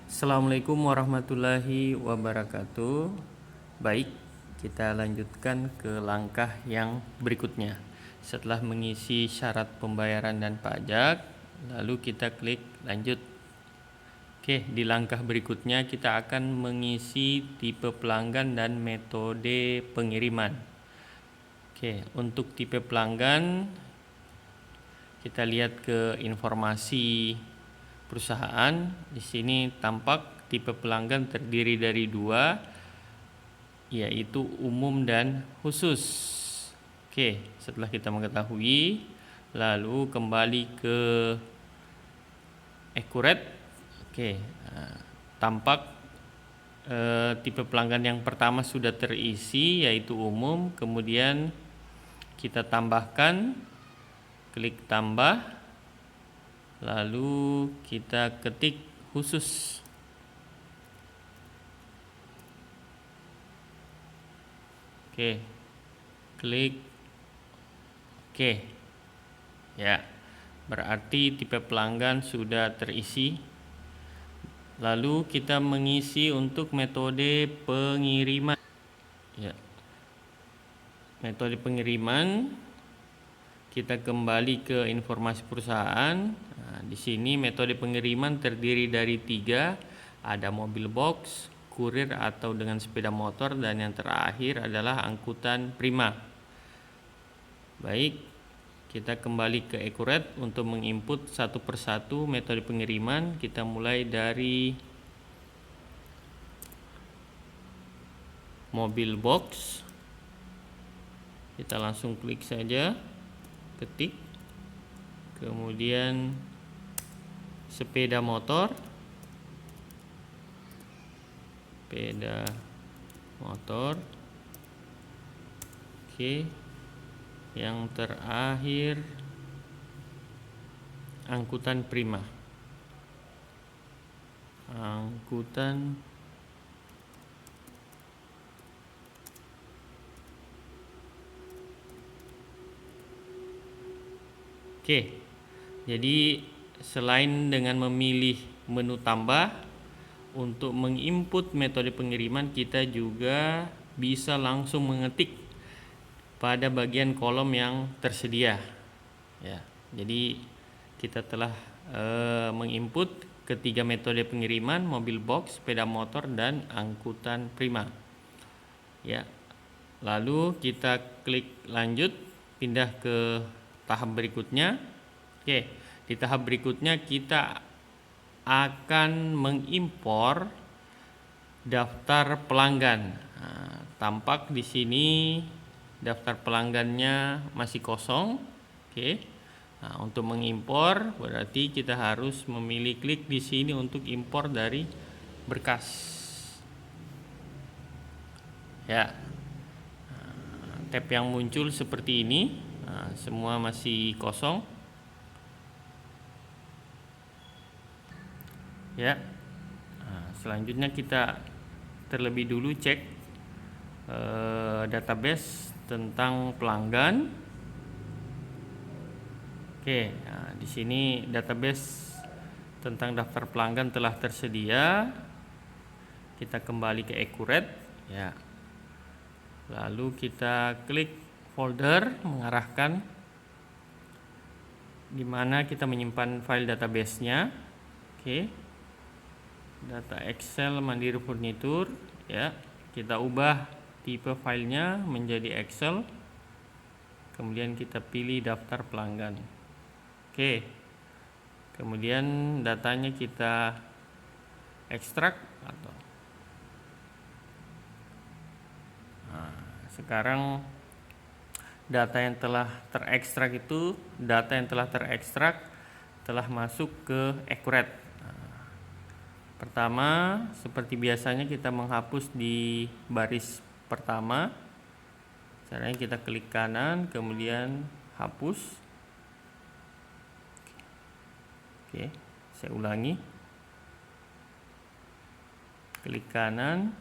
Assalamualaikum warahmatullahi wabarakatuh. Baik, kita lanjutkan ke langkah yang berikutnya. Setelah mengisi syarat pembayaran dan pajak, lalu kita klik lanjut. Oke, di langkah berikutnya kita akan mengisi tipe pelanggan dan metode pengiriman. Oke, untuk tipe pelanggan kita lihat ke informasi perusahaan. Di sini tampak tipe pelanggan terdiri dari dua, yaitu umum dan khusus. Oke, setelah kita mengetahui, lalu kembali ke accurate. Oke, tampak tipe pelanggan yang pertama sudah terisi, yaitu umum. Kemudian kita tambahkan, klik tambah, lalu kita ketik khusus. Oke, klik oke. Ya, berarti tipe pelanggan sudah terisi. Lalu kita mengisi untuk metode pengiriman. Ya, metode pengiriman, kita kembali ke informasi perusahaan. Nah, di sini metode pengiriman terdiri dari 3, ada mobil box, kurir atau dengan sepeda motor, dan yang terakhir adalah angkutan prima. Baik, kita kembali ke accurate untuk menginput satu persatu metode pengiriman. Kita mulai dari mobil box. Kita langsung klik saja, ketik, kemudian sepeda motor, oke. Yang terakhir angkutan prima, oke. Jadi selain dengan memilih menu tambah, untuk menginput metode pengiriman kita juga bisa langsung mengetik pada bagian kolom yang tersedia. Ya, jadi kita telah menginput ketiga metode pengiriman: mobil box, sepeda motor, dan angkutan prima. Ya, lalu kita klik lanjut, pindah ke tahap berikutnya. Oke, di tahap berikutnya kita akan mengimpor daftar pelanggan. Nah, tampak di sini daftar pelanggannya masih kosong. Oke. Nah, untuk mengimpor berarti kita harus memilih klik di sini untuk impor dari berkas. Ya. Tab yang muncul seperti ini. Nah, semua masih kosong. Ya. Nah, selanjutnya kita terlebih dulu cek database tentang pelanggan. Oke, nah, di sini database tentang daftar pelanggan telah tersedia. Kita kembali ke accurate, ya. Lalu kita klik folder, mengarahkan di mana kita menyimpan file database-nya. Oke. Data Excel Mandiri Furnitur, ya. Kita ubah tipe filenya menjadi Excel. Kemudian kita pilih daftar pelanggan. Oke. Kemudian datanya kita ekstrak atau sekarang data yang telah terekstrak telah masuk ke accurate. Pertama, seperti biasanya kita menghapus di baris pertama. Caranya kita klik kanan, kemudian hapus. Oke, saya ulangi. Klik kanan,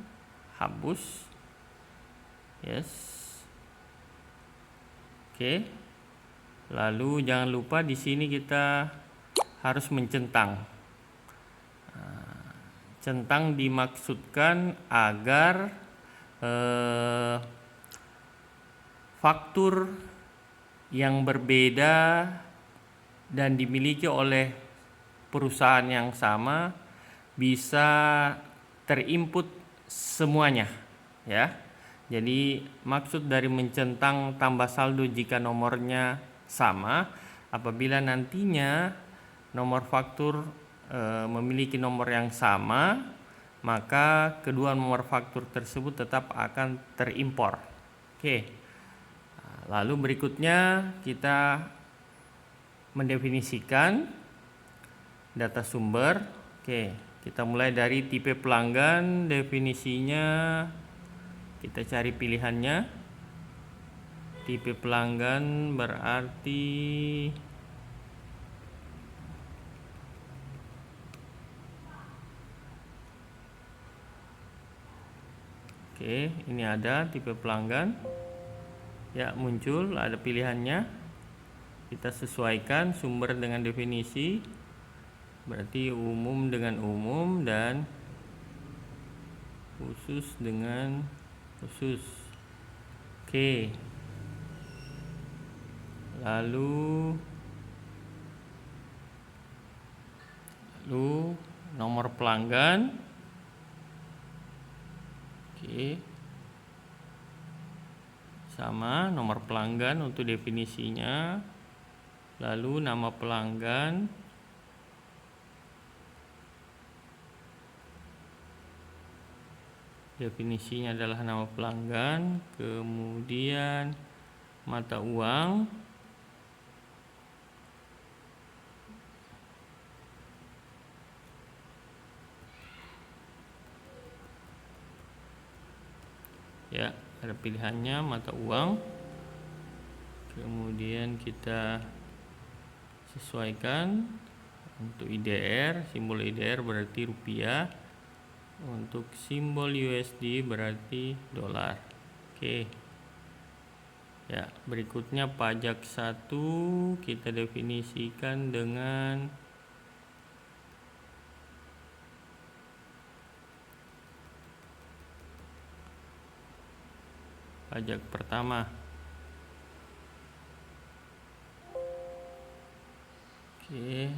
hapus. Yes. Oke. Lalu jangan lupa di sini kita harus mencentang. Centang dimaksudkan agar faktur yang berbeda dan dimiliki oleh perusahaan yang sama bisa terinput semuanya, ya. Jadi maksud dari mencentang tambah saldo jika nomornya sama, apabila nantinya nomor faktur memiliki nomor yang sama, maka kedua nomor faktur tersebut tetap akan terimpor. Oke. Lalu berikutnya kita mendefinisikan data sumber. Oke, kita mulai dari tipe pelanggan. Definisinya kita cari pilihannya. Tipe pelanggan berarti oke, ini ada tipe pelanggan. Ya, muncul ada pilihannya. Kita sesuaikan sumber dengan definisi. Berarti umum dengan umum dan khusus dengan khusus. Oke. Lalu nomor pelanggan. Oke. Sama nomor pelanggan untuk definisinya. Lalu nama pelanggan. Definisinya adalah nama pelanggan, kemudian mata uang, ya, ada pilihannya mata uang. Kemudian kita sesuaikan untuk IDR, simbol IDR berarti rupiah. Untuk simbol USD berarti dolar. Oke. Ya, berikutnya pajak 1 kita definisikan dengan pajak pertama. Oke.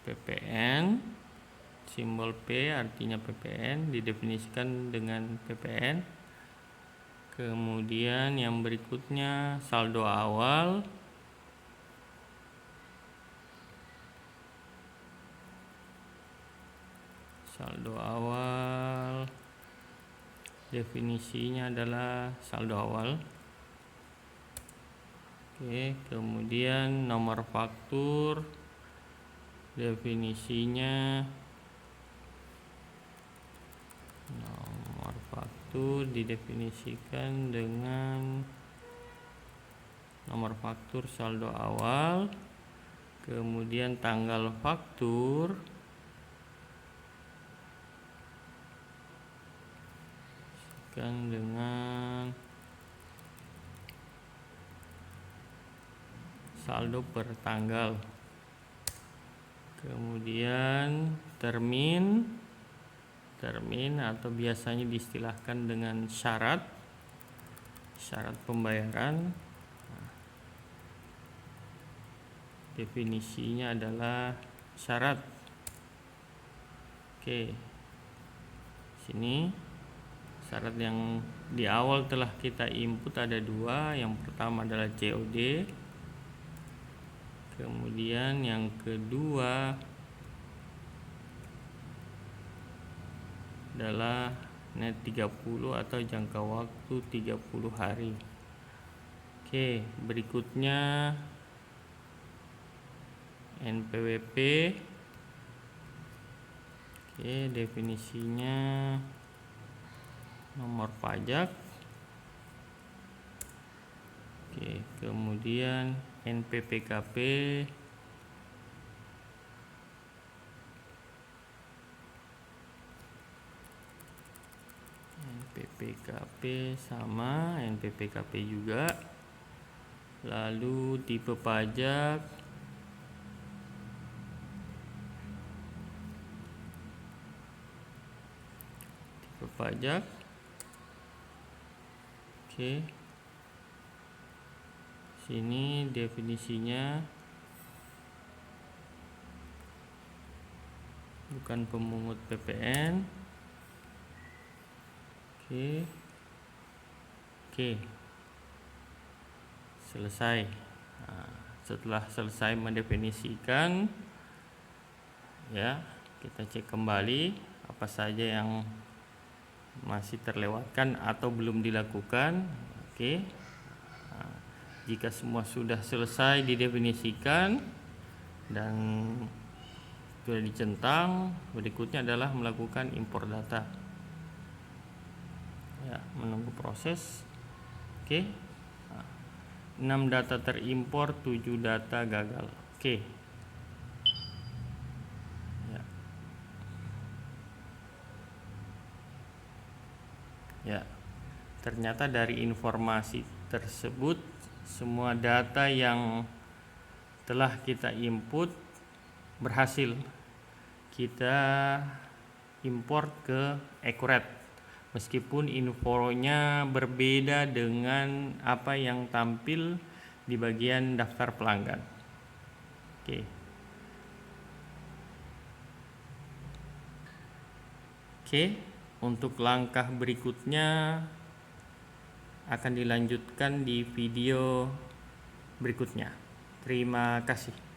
PPN, simbol P artinya PPN, didefinisikan dengan PPN. Kemudian yang berikutnya saldo awal. Saldo awal definisinya adalah saldo awal. Oke, kemudian nomor faktur definisinya nomor faktur didefinisikan dengan nomor faktur saldo awal, kemudian tanggal faktur dengan saldo per tanggal. Kemudian termin atau biasanya diistilahkan dengan syarat pembayaran. Definisinya adalah syarat. Oke. Sini syarat yang di awal telah kita input ada 2. Yang pertama adalah COD. Kemudian yang kedua adalah net 30 atau jangka waktu 30 hari. Oke, berikutnya NPWP. Oke, definisinya nomor pajak. Oke, kemudian NPPKP. NPPKP sama NPPKP juga. Lalu tipe pajak berpajak. Oke. Sini definisinya bukan pemungut PPN. Oke. Selesai. Nah, setelah selesai mendefinisikan, ya, kita cek kembali apa saja yang masih terlewatkan atau belum dilakukan. Oke. Nah, jika semua sudah selesai didefinisikan dan sudah dicentang, berikutnya adalah melakukan impor data. Ya, menunggu proses. Oke. 6 data terimpor, 7 data gagal. Oke. Ya, ternyata dari informasi tersebut semua data yang telah kita input berhasil kita import ke Accurate, meskipun infonya berbeda dengan apa yang tampil di bagian daftar pelanggan. Oke, untuk langkah berikutnya akan dilanjutkan di video berikutnya. Terima kasih.